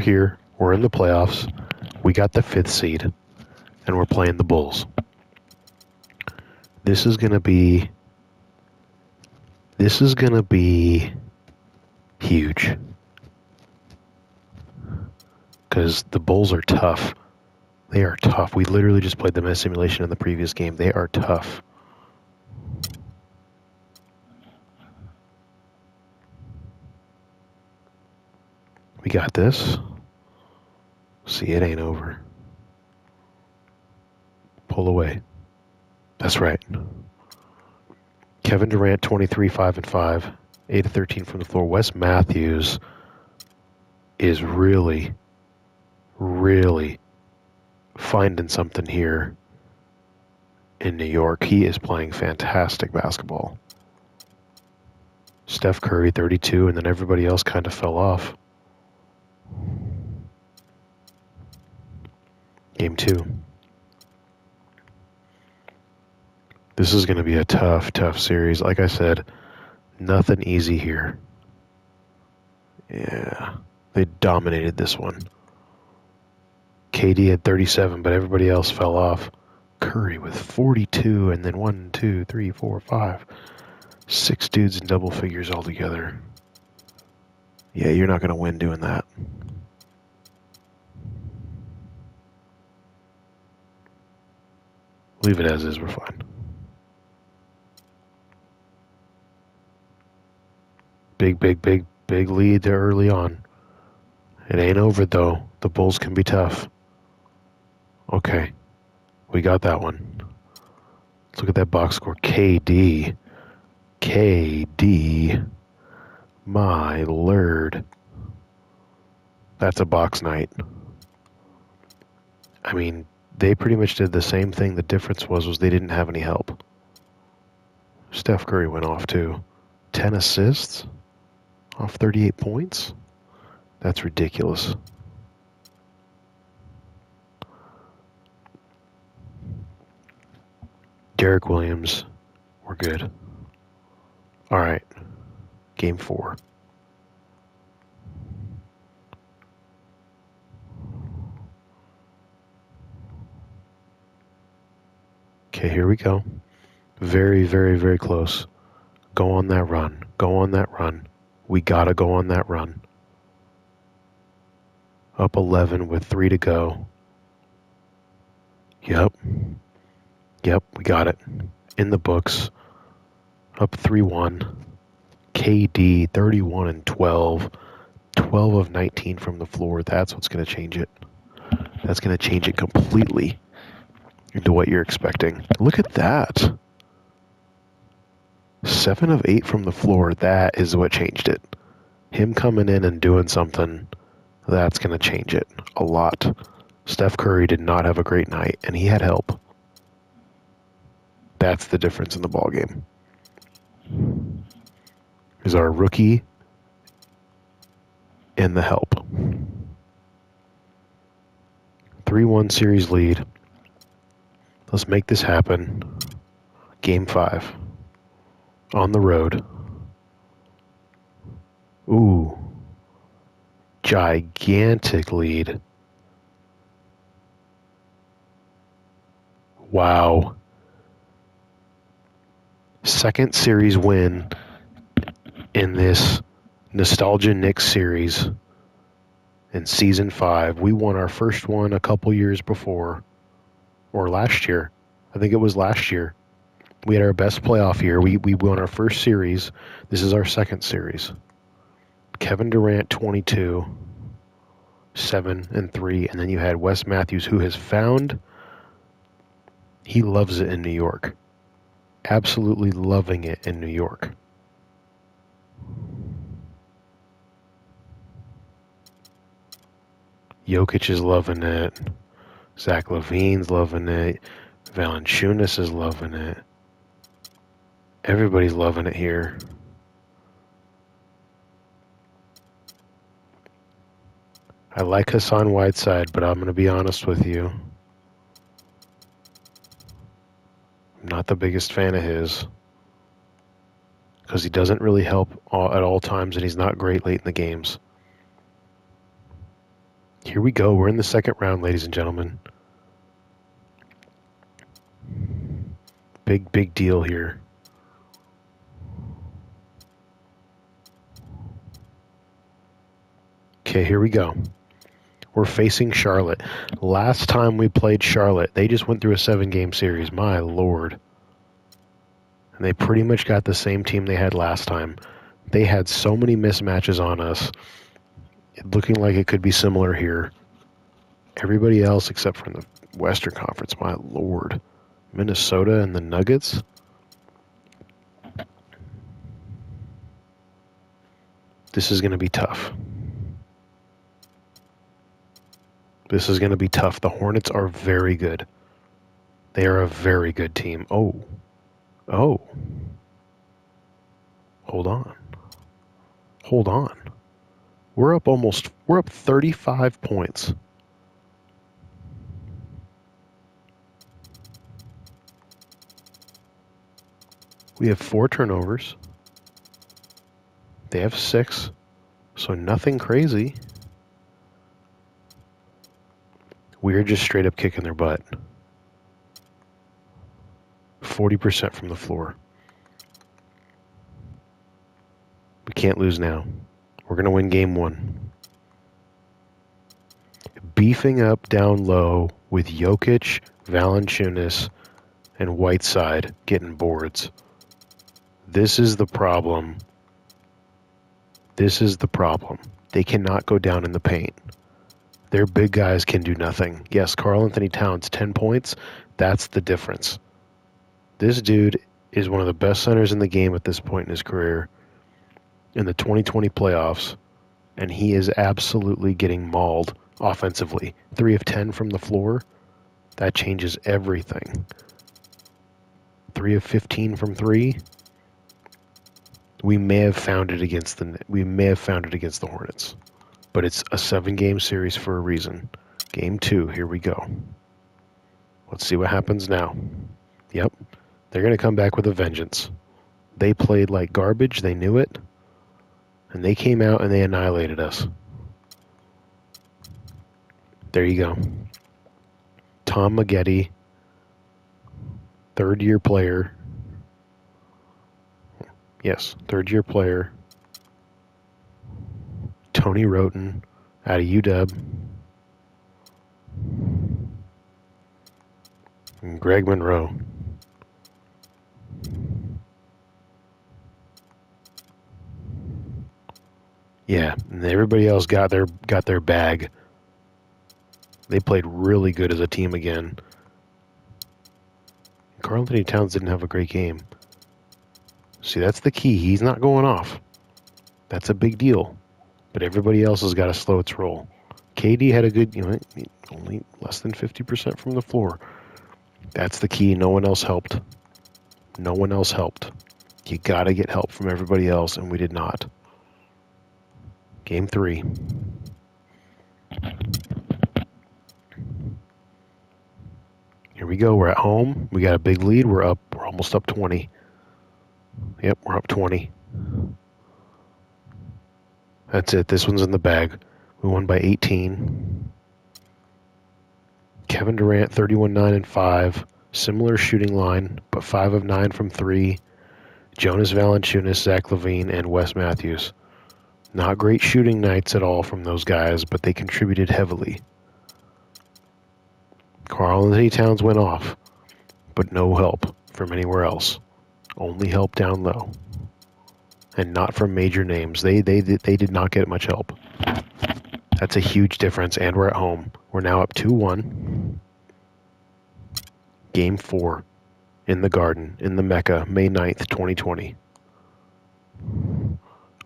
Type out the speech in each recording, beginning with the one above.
here. We're in the playoffs. We got the 5th seed, and we're playing the Bulls. This is gonna be huge. Because the Bulls are tough. They are tough. We literally just played them in a simulation in the previous game. They are tough. We got this. See, it ain't over. Pull away. That's right. Kevin Durant, 23, 5 and 5, 8 of 13 from the floor. Wes Matthews is really finding something here in New York. He is playing fantastic basketball. Steph Curry, 32, and then everybody else kind of fell off. Game 2. This is going to be a tough series. Like I said, nothing easy here. Yeah, they dominated this one. KD had 37, but everybody else fell off. Curry with 42, and then 1, 2, 3, 4, 5, 6 dudes in double figures altogether. Yeah, you're not going to win doing that. Leave it as is, we're fine. Big lead there early on. It ain't over, though. The Bulls can be tough. Okay. We got that one. Let's look at that box score. KD. My lord. That's a box night. I mean, they pretty much did the same thing. The difference was they didn't have any help. Steph Curry went off, too. 10 assists? Off 38 points? That's ridiculous. Derek Williams, we're good. All right, game 4. Okay, here we go. Very close. Go on that run. We gotta go on that run. Up 11 with 3 to go. Yep, we got it. In the books. Up 3-1. KD, 31 and 12. 12 of 19 from the floor. That's what's going to change it. That's going to change it completely into what you're expecting. Look at that. 7 of 8 from the floor. That is what changed it. Him coming in and doing something, that's going to change it a lot. Steph Curry did not have a great night, and he had help. That's the difference in the ballgame. Is our rookie and the help. 3-1 series lead. Let's make this happen. Game 5. On the road. Ooh. Gigantic lead. Wow. Second series win in this Nostalgia Knicks series in Season 5. We won our first one a couple years before, or last year. I think it was last year. We had our best playoff year. We won our first series. This is our second series. Kevin Durant, 22, 7 and 3. And then you had Wes Matthews, who has found he loves it in New York. Absolutely loving it in New York. Jokic is loving it. Zach LaVine's loving it. Valanciunas is loving it. Everybody's loving it here. I like Hassan Whiteside, but I'm going to be honest with you. I'm not the biggest fan of his. Because he doesn't really help at all times, and he's not great late in the games. Here we go. We're in the second round, ladies and gentlemen. Big deal here. Okay, here we go. We're facing Charlotte. Last time we played Charlotte, they just went through a 7-game series. My lord. And they pretty much got the same team they had last time. They had so many mismatches on us. Looking like it could be similar here. Everybody else except for in the Western Conference, my lord. Minnesota and the Nuggets. This is going to be tough. This is going to be tough. The Hornets are very good. They are a very good team. Oh. Hold on. We're up 35 points. We have 4 turnovers. They have 6. So nothing crazy. We're just straight up kicking their butt. 40% from the floor. We can't lose now. We're going to win game 1. Beefing up down low with Jokic, Valanciunas, and Whiteside getting boards. This is the problem. They cannot go down in the paint. Their big guys can do nothing. Yes, Karl Anthony Towns, 10 points. That's the difference. This dude is one of the best centers in the game at this point in his career in the 2020 playoffs, and he is absolutely getting mauled offensively. 3 of 10 from the floor. That changes everything. 3 of 15 from 3. We may have found it against the Hornets. But it's a 7-game series for a reason. Game 2, here we go. Let's see what happens now. Yep, they're going to come back with a vengeance. They played like garbage, they knew it, and they came out and they annihilated us. There you go. Tom Maggette, third-year player. Yes, third-year player. Tony Roten out of UW. And Greg Monroe. Yeah, and everybody else got their bag. They played really good as a team again. Karl Anthony Towns didn't have a great game. See, that's the key. He's not going off. That's a big deal. But everybody else has got to slow its roll. KD had a good, only less than 50% from the floor. That's the key. No one else helped. You got to get help from everybody else, and we did not. Game 3. Here we go. We're at home. We got a big lead. We're almost up 20. Yep, we're up 20. That's it. This one's in the bag. We won by 18. Kevin Durant, 31, 9, and 5. Similar shooting line, but 5 of 9 from 3. Jonas Valanciunas, Zach LaVine, and Wes Matthews. Not great shooting nights at all from those guys, but they contributed heavily. Karl Anthony Towns went off, but no help from anywhere else. Only help down low. And not from major names. They did not get much help. That's a huge difference, and we're at home. We're now up 2-1. Game 4 in the Garden, in the Mecca, May 9th, 2020.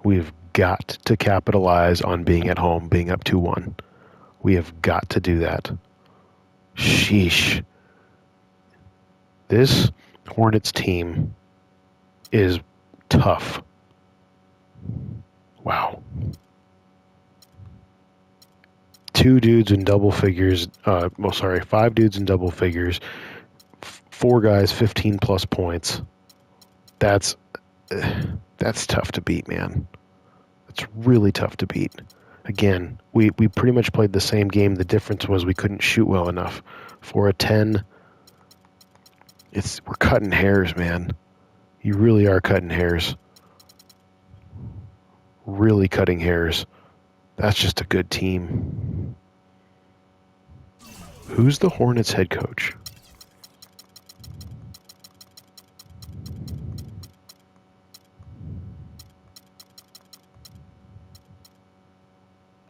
We've got to capitalize on being at home, being up 2-1. We have got to do that. Sheesh. This Hornets team is tough. Wow. 5 dudes in double figures. 4 guys, 15 plus points. That's tough to beat, man. It's really tough to beat. Again, we pretty much played the same game. The difference was we couldn't shoot well enough. For a 10, we're cutting hairs, man. You really are cutting hairs. Really cutting hairs. That's just a good team. Who's the Hornets head coach?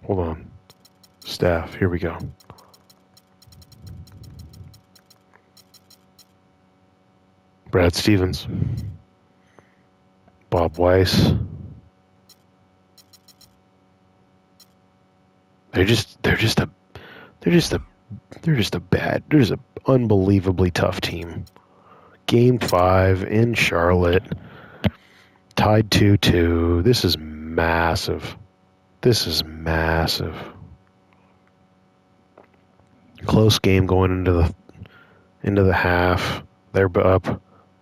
Hold on. Staff, here we go. Brad Stevens. Bob Weiss. They're just an unbelievably tough team. Game 5 in Charlotte. Tied 2-2. This is massive. This is massive. Close game going into the half. They're up.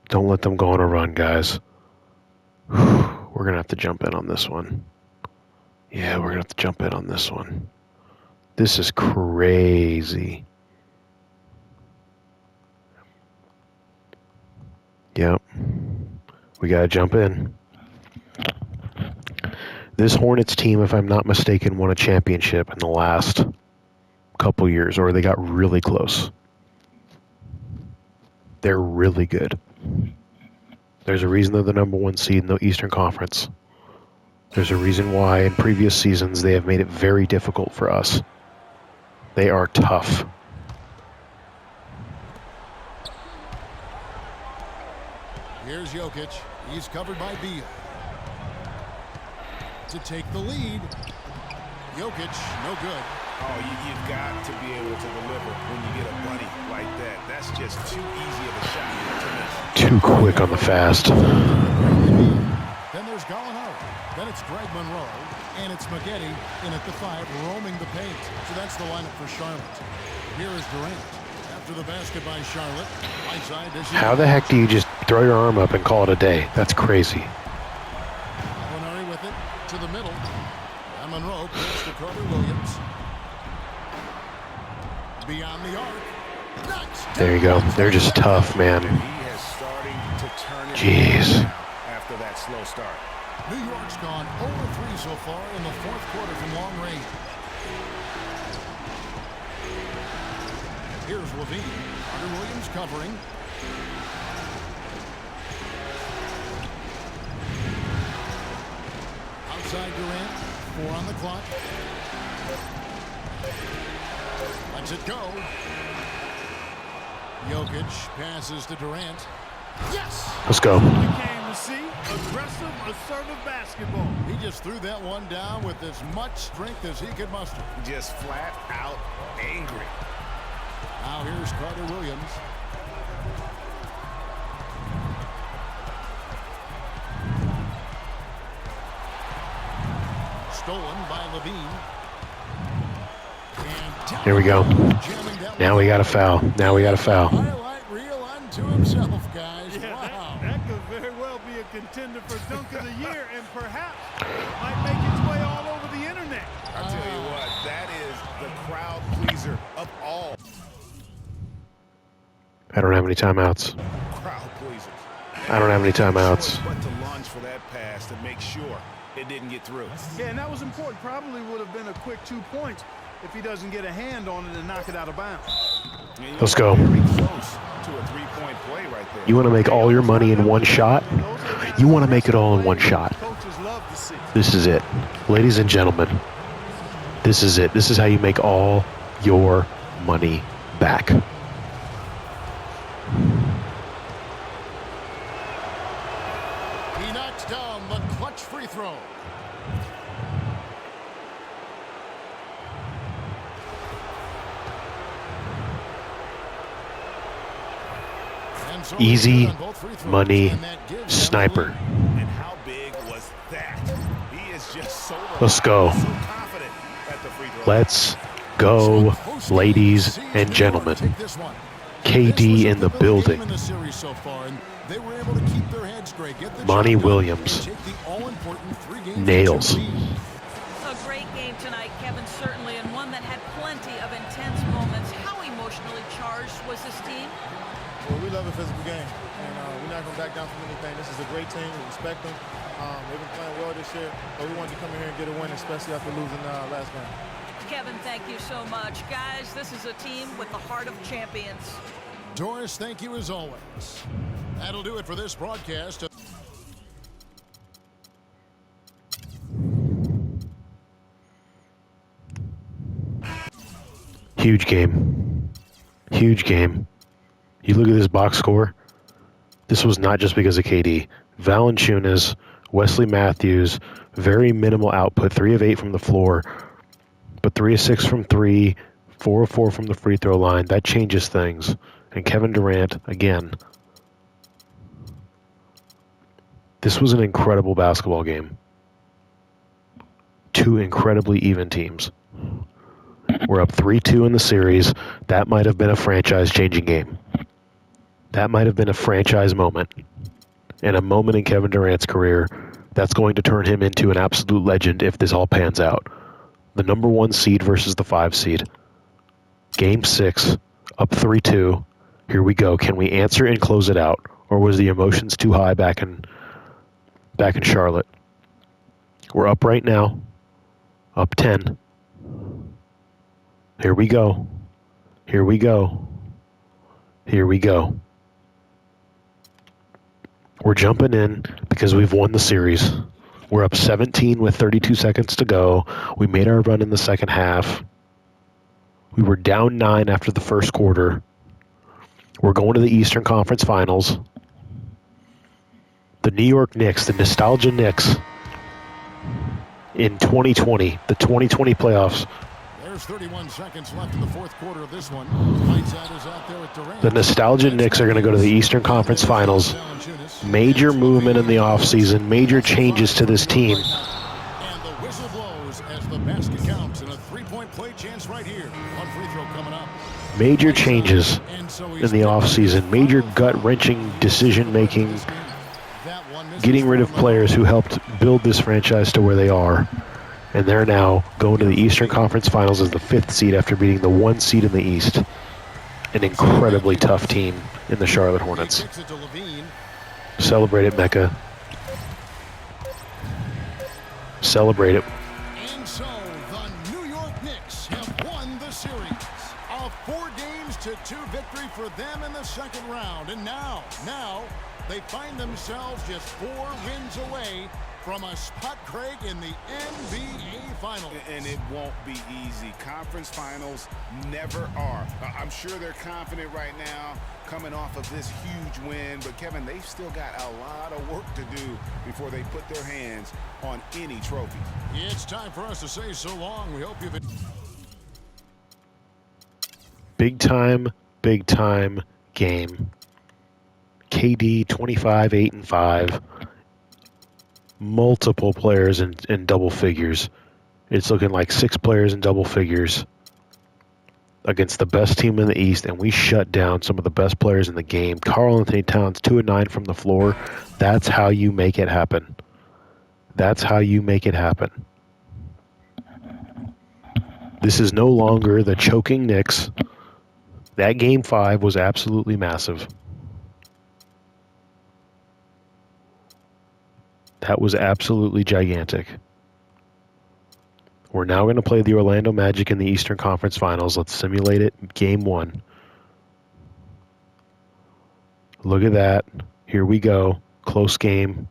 Don't let them go on a run, guys. We're going to have to jump in on this one. Yeah, we're going to have to jump in on this one. This is crazy. Yep. We got to jump in. This Hornets team, if I'm not mistaken, won a championship in the last couple years, or they got really close. They're really good. There's a reason they're the number 1 seed in the Eastern Conference. There's a reason why in previous seasons they have made it very difficult for us. They are tough. Here's Jokic. He's covered by Beal. To take the lead. Jokic, no good. Oh, you've got to be able to deliver when you get a buddy like that. That's just too easy of a shot to miss. Too quick on the fast. Then there's Gallinari. Then it's Greg Monroe. And it's Maggette in at the 5, roaming the paint. So that's the lineup for Charlotte. Here is Durant. After the basket by Charlotte. Right side, how the heck do you just throw your arm up and call it a day? That's crazy. Gallinari with it to the middle. And Monroe goes to Carter Williams. Beyond the arc. Nice. There you go. They're just tough, man. He is starting to turn it Jeez. after that slow start. New York's gone 0-3 so far in the 4th quarter from long range. Here's Levine. Carter Williams covering. Outside Durant. 4 on the clock. Lets it go. Jokic passes to Durant. Yes! Let's go. To see aggressive, assertive basketball. He just threw that one down with as much strength as he could muster. Just flat out angry. Now here's Carter Williams. Stolen by Levine. And Here we go. Now we got a foul. Now we got a foul. Highlight reel unto himself, guys. Yeah, wow. that could very well be a contender for Dunk of the Year, and perhaps might make its way all over the internet. I tell you what, that is the crowd pleaser of all I don't have any timeouts. crowd pleasers. I don't have any timeouts. But to launch for that pass to make sure it didn't get through. Yeah, and that was important. Probably would have been a quick 2 points if he doesn't get a hand on it and knock it out of bounds. Let's go. Very close to a 3-point play right there. You want to make all your money in one shot? You want to make it all in one shot. Coaches love to see. This is it. Ladies and gentlemen, this is it. This is how you make all your money back. He knocks down the clutch free throw. And so Easy on both free throws, money and that gives them the sniper. lead. And how big was that? He is just so Let's go. so confident at the free throw. Let's go, ladies and gentlemen. Take this one. KD in the building. In the series so far, and they were able to keep their heads straight, get the Monty job done, Williams. and take the all-important 3-game Nails. lead. A great game tonight, Kevin, certainly, and one that had plenty of intense moments. How emotionally charged was this team? Well, we love a physical game, and we're not going to back down from anything. This is a great team. We respect them. They've been playing well this year, but we wanted to come in here and get a win, especially after losing last game. Kevin, thank you so much. Guys, this is a team with the heart of champions. Doris, thank you as always. That'll do it for this broadcast. Huge game. Huge game. You look at this box score. This was not just because of KD. Valanciunas, Wesley Matthews, very minimal output, 3 of 8 from the floor, but 3 of 6 from 3, 4 of 4 from the free throw line. That changes things. And Kevin Durant, again. This was an incredible basketball game. 2 incredibly even teams. We're up 3-2 in the series. That might have been a franchise-changing game. That might have been a franchise moment. And a moment in Kevin Durant's career that's going to turn him into an absolute legend if this all pans out. The number 1 seed versus the 5 seed. Game 6, up 3-2. Here we go. Can we answer and close it out? Or was the emotions too high back in Charlotte? We're up right now. Up 10. Here we go. Here we go. Here we go. We're jumping in because we've won the series. We're up 17 with 32 seconds to go. We made our run in the second half. We were down 9 after the first quarter. We're going to the Eastern Conference Finals. The New York Knicks, the nostalgia Knicks, in 2020, the 2020 playoffs. There's 31 seconds left in the fourth quarter of this one. Whiteside is out there with Durant. The nostalgia Knicks are going to go to the Eastern Conference Finals. Major movement in the offseason, major changes to this team. And the whistle blows as the basket counts, and a three-point play chance right here. One free throw coming up. Major changes in the offseason, major gut-wrenching decision-making, getting rid of players who helped build this franchise to where they are. And they're now going to the Eastern Conference Finals as the 5th seed after beating the 1 seed in the East. An incredibly tough team in the Charlotte Hornets. Celebrate it, Mecca. Celebrate it. And so the New York Knicks have won the series. A 4-2 victory for them in the second round. And now they find themselves just 4 wins away from a spot, Craig, in the NBA Finals. And it won't be easy. Conference Finals never are. I'm sure they're confident right now coming off of this huge win. But, Kevin, they've still got a lot of work to do before they put their hands on any trophy. It's time for us to say so long. We hope you've been... Big time game. KD 25, 8, and 5. Multiple players in double figures. It's looking like 6 players in double figures against the best team in the East, and we shut down some of the best players in the game. Karl-Anthony Towns, 2 of 9 from the floor. That's how you make it happen. That's how you make it happen. This is no longer the choking Knicks. That Game 5 was absolutely massive. That was absolutely gigantic. We're now going to play the Orlando Magic in the Eastern Conference Finals. Let's simulate it. Game 1. Look at that. Here we go. Close game.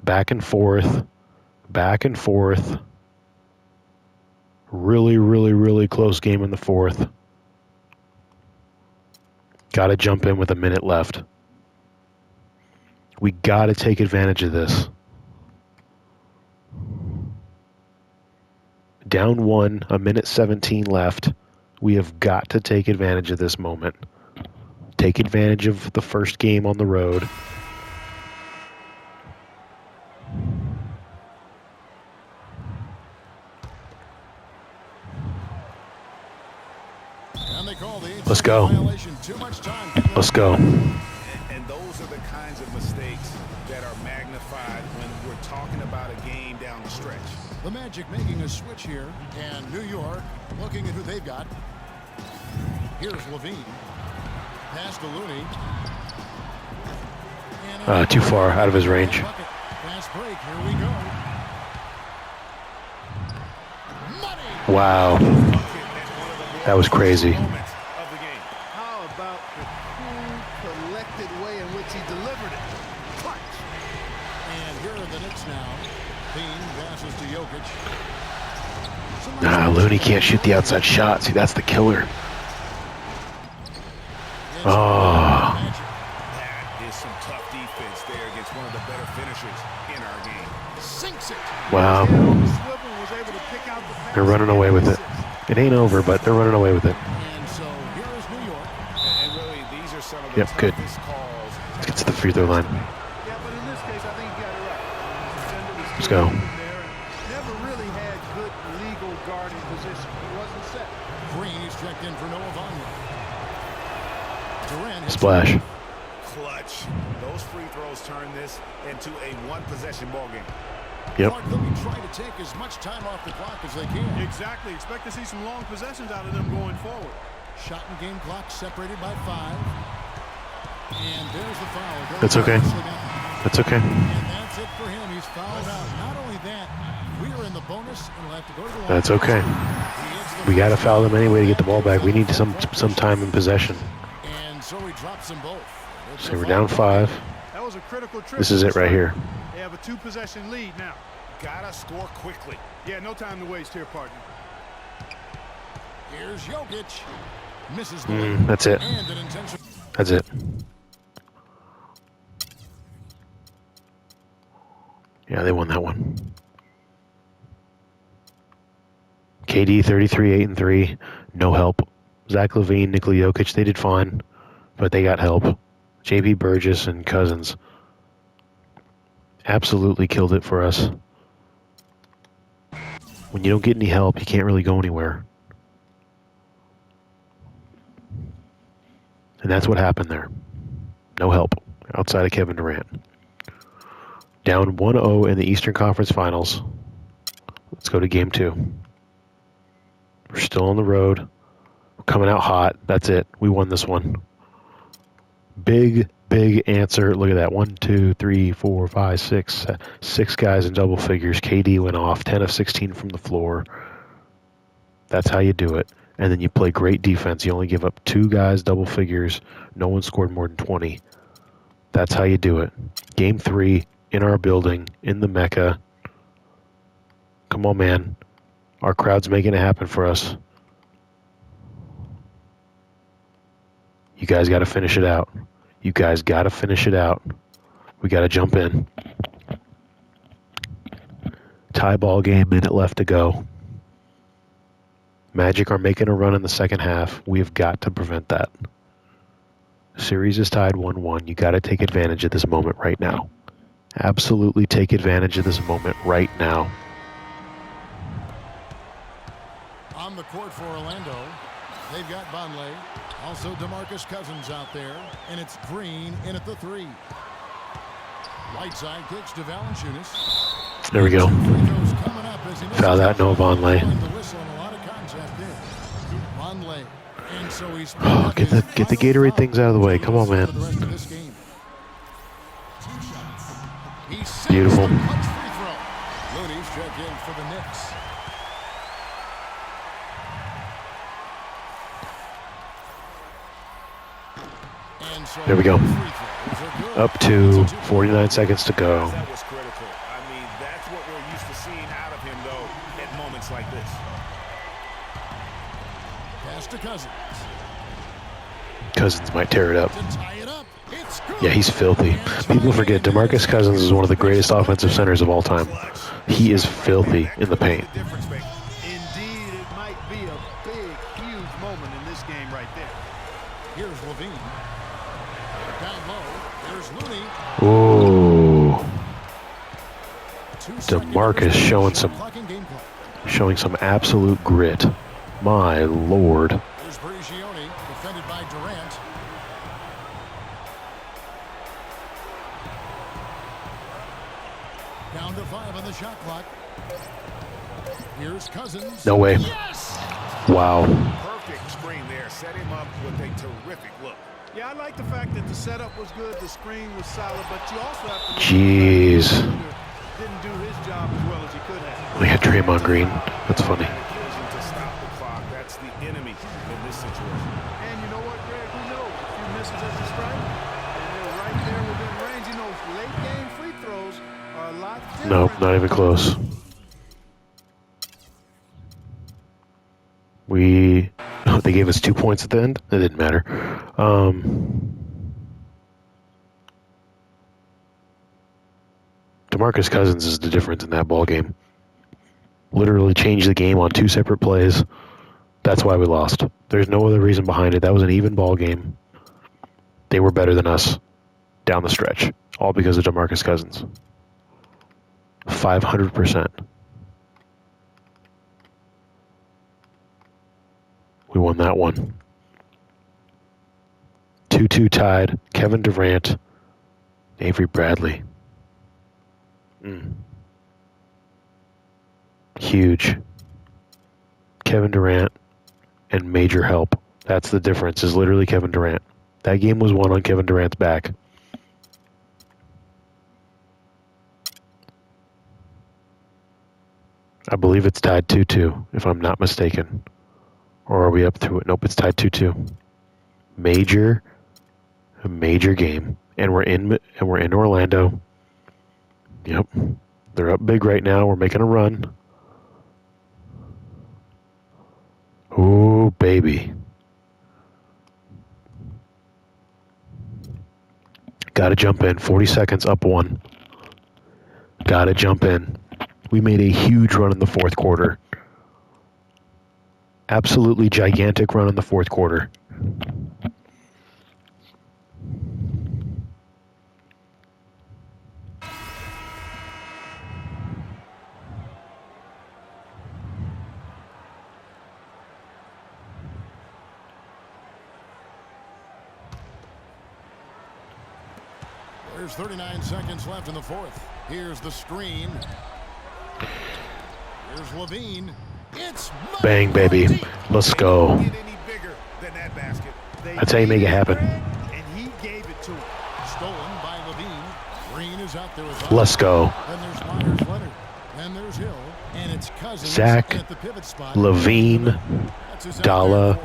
Back and forth. Back and forth. Really, really, really close game in the fourth. Got to jump in with a minute left. We got to take advantage of this. Down 1, a minute 17 left. We have got to take advantage of this moment. Take advantage of the first game on the road. And they call the Let's go. violation. Too much time. Let's go. And those are the kinds of mistakes that are magnified when we're talking about a game down the stretch. The Magic making a switch here, and New York looking at who they've got. Here's Levine. Pass to Looney. Too far, out of his range. Fast break, here we go. Money! Wow. That was crazy. How about the cool, collected way in which he delivered it? Clutch! And here are the Knicks now. Bean passes to Jokic. Looney can't shoot the outside shot. See, that's the killer. Oh. That is some tough defense there against one of the better finishers in our game. Sinks it. Wow. Was able to pick out the pass. They're running away with it. It ain't over, but they're running away with it. And so here is New York. And really, these are some of the Good. toughest calls. Let's get to the free throw line. Yeah, but in this case, I think you got it right. Defender was Let's still go. open there. Never really had good legal guarding position. He wasn't set. Green is checked in for Noah Vonleh. Durant hits Splash. Clutch. Those free throws turn this into a one-possession ball game. Yep. Clark looking trying to take as much time off the clock as they can. Exactly. Expect to see some long possessions out of them going forward. Shot and game clock separated by 5. And there's the foul. That's okay. That's okay. And that's it for him. He's fouled out. Not only that, we are in the bonus and we'll have to go to the line. That's okay. We got to foul them anyway to get the ball back. We need some time in possession. And so he drops them both. So we're down 5. That was a critical trip. This is it right here. They have a 2-possession lead now. Gotta score quickly. Yeah, no time to waste here, partner. Here's Jokic. Misses the That's it. and an intentional. That's it. Yeah, they won that one. KD 33, 8 and 3. No help. Zach LaVine, Nikola Jokic, they did fine, but they got help. JP Burgess and Cousins absolutely killed it for us. When you don't get any help, you can't really go anywhere. And that's what happened there. No help outside of Kevin Durant. Down 1-0 in the Eastern Conference Finals. Let's go to game 2. We're still on the road. We're coming out hot. That's it. We won this one. Big answer. Look at that. 1, 2, 3, 4, 5, 6. 6 guys in double figures. KD went off. 10 of 16 from the floor. That's how you do it. And then you play great defense. You only give up 2 guys double figures. No one scored more than 20. That's how you do it. Game 3 in our building, in the Mecca. Come on, man. Our crowd's making it happen for us. You guys got to finish it out. You guys got to finish it out. We got to jump in. Tie ball game, minute left to go. Magic are making a run in the second half. We have got to prevent that. Series is tied 1-1. You got to take advantage of this moment right now. Absolutely take advantage of this moment right now. On the court for Orlando, they've got Vonleh. Also DeMarcus Cousins out there. And it's Green in at the 3. Whiteside kicks to Valanciunas. There we go. Foul that, no Vonleh. Oh, get the Gatorade things out of the way. Come on, man. Beautiful. Looney's check in for the Knicks. There we go. Up to 49 seconds to go. That was critical. I mean, that's what we're used to seeing out of him, though, at moments like this. Pass to Cousins. Cousins might tear it up. To tie it up. It's good. Yeah, he's filthy. People forget DeMarcus Cousins is one of the greatest offensive centers of all time. He is filthy in the paint. Indeed, it might be a big, huge moment in this game right there. Here's Levine. Down low. There's Looney. Ooh. DeMarcus showing some absolute grit. My Lord. There's Brigioni, defended by Durant. 2:45 on the shot clock. Here's Cousins. No way. Yes! Wow. Perfect screen there. Set him up with a terrific look. Yeah, I like the fact that the setup was good, the screen was solid, but you also have to look Jeez. at the fact that didn't do his job as well as he could have. We had Draymond Green. That's funny. To stop the clock. That's the enemy in this situation. And you know what, Greg? Who knows? A few misses as a strike, and they're right there within range. You know, late game free throws are a lot different. Nope, not even close. They gave us 2 points at the end. It didn't matter. DeMarcus Cousins is the difference in that ball game. Literally changed the game on 2 separate plays. That's why we lost. There's no other reason behind it. That was an even ball game. They were better than us down the stretch. All because of DeMarcus Cousins. 500%. We won that one. 2-2 tied. Kevin Durant, Avery Bradley. Huge. Kevin Durant and major help. That's the difference, is literally Kevin Durant. That game was won on Kevin Durant's back. I believe it's tied 2-2, if I'm not mistaken. Or are we up to it? Nope, it's tied 2-2. Major game. And we're in Orlando. Yep. They're up big right now. We're making a run. Ooh, baby. Gotta jump in. 40 seconds, up 1. Gotta jump in. We made a huge run in the fourth quarter. Absolutely gigantic run in the fourth quarter. There's 39 seconds left in the fourth. Here's the screen. Here's Levine. It's bang, baby. Let's go. Get any bigger than that basket. That's how you make it happen. And he gave it to him. stolen by Levine. Green is out there with Let's go. And there's Myers Leonard. And there's Hill. And it's Cousins Zach, at the pivot spot. Levine, That's his Dollar,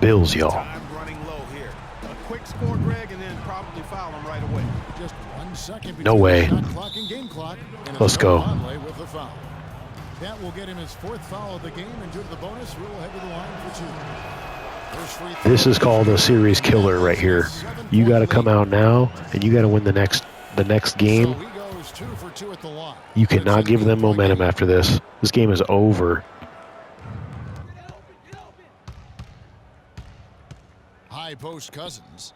Bills, y'all. Time running low here. A quick score, Greg, and then probably foul him right away. Just 1 second No between way. the shot clock and game clock. And Let's go. Conley with the foul. That will get him his 4th foul of the game, and due to the bonus, Rule head to the line for 2. First free throw. This is called a series killer right here. You got to come out now, and you got to win the next game. So he goes 2 for 2 at the line. You cannot give them momentum after this. This game is over. High post Cousins.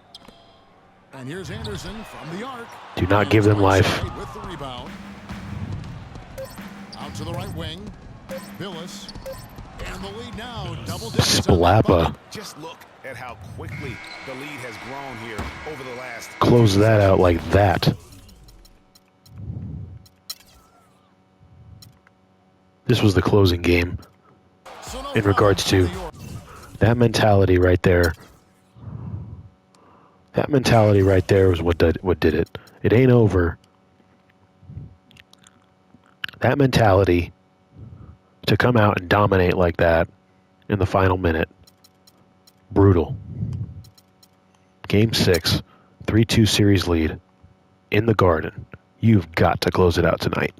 And here's Anderson from the arc. Do not give them life. With the rebound. Out to the right wing. Billis. And the lead now. Double digits. Splappa. Just look at how quickly the lead has grown here over the last. Close that out like that. This was the closing game in regards to that mentality right there. That mentality right there was what did it. It ain't over. That mentality to come out and dominate like that in the final minute. Brutal. Game 6, 3-2 series lead in the Garden. You've got to close it out tonight.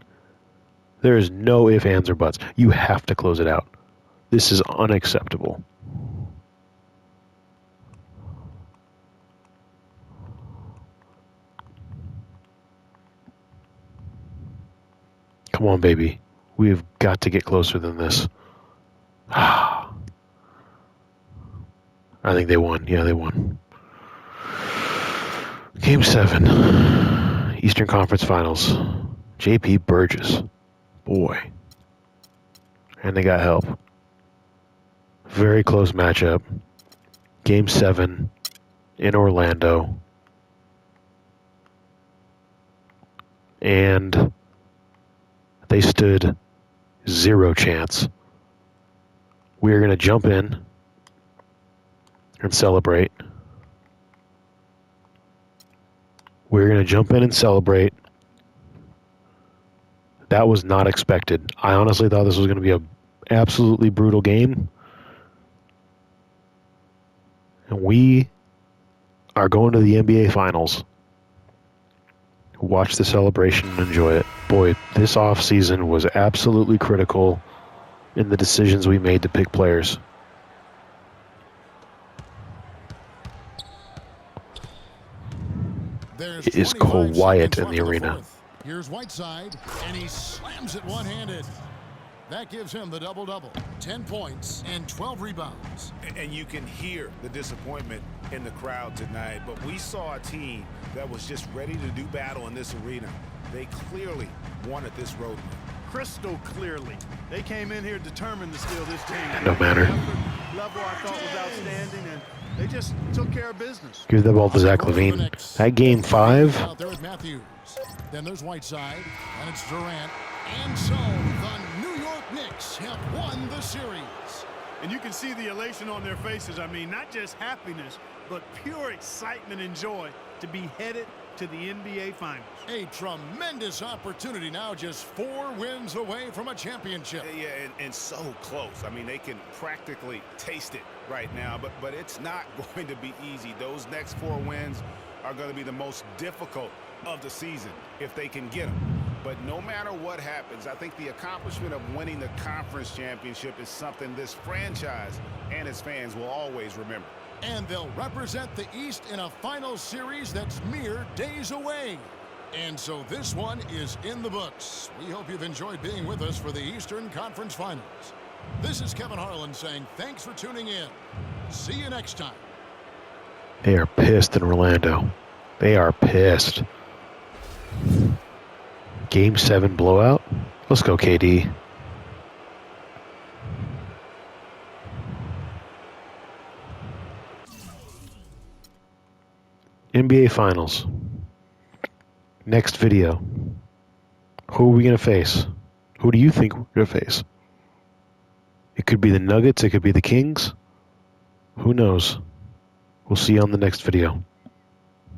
There is no ifs, ands, or buts. You have to close it out. This is unacceptable. Come on, baby. We have got to get closer than this. I think they won. Yeah, they won. Game 7. Eastern Conference Finals. J.P. Burgess. Boy. And they got help. Very close matchup. Game 7 in Orlando. And They stood zero chance. We are going to jump in and celebrate. We're going to jump in and celebrate. That was not expected. I honestly thought this was going to be an absolutely brutal game. And we are going to the NBA Finals. Watch the celebration and enjoy it. Boy, this offseason was absolutely critical in the decisions we made to pick players. It is quiet in the arena. Here's Whiteside, and he slams it one-handed. That gives him the double-double. 10 points and 12 rebounds. And you can hear the disappointment in the crowd tonight. But we saw a team that was just ready to do battle in this arena. They clearly wanted this road win. Crystal clearly. They came in here determined to steal this game. No matter. Level I thought was outstanding, and they just took care of business. Give the ball to Zach LaVine. That game 5. Out there with Matthews. Then there's Whiteside, and it's Durant. And so the New York Knicks have won the series. And you can see the elation on their faces. I mean, not just happiness, but pure excitement and joy to be headed to the NBA Finals. A tremendous opportunity now, just 4 wins away from a championship. Yeah, and so close. I mean, they can practically taste it right now, but it's not going to be easy. Those next 4 wins are going to be the most difficult of the season if they can get them. But no matter what happens, I think the accomplishment of winning the conference championship is something this franchise and its fans will always remember. And they'll represent the East in a final series that's mere days away. And so this one is in the books. We hope you've enjoyed being with us for the Eastern Conference Finals. This is Kevin Harlan saying thanks for tuning in. See you next time. They are pissed in Orlando. They are pissed. Game 7 blowout. Let's go, KD. NBA Finals. Next video. Who are we going to face? Who do you think we're going to face? It could be the Nuggets. It could be the Kings. Who knows? We'll see you on the next video.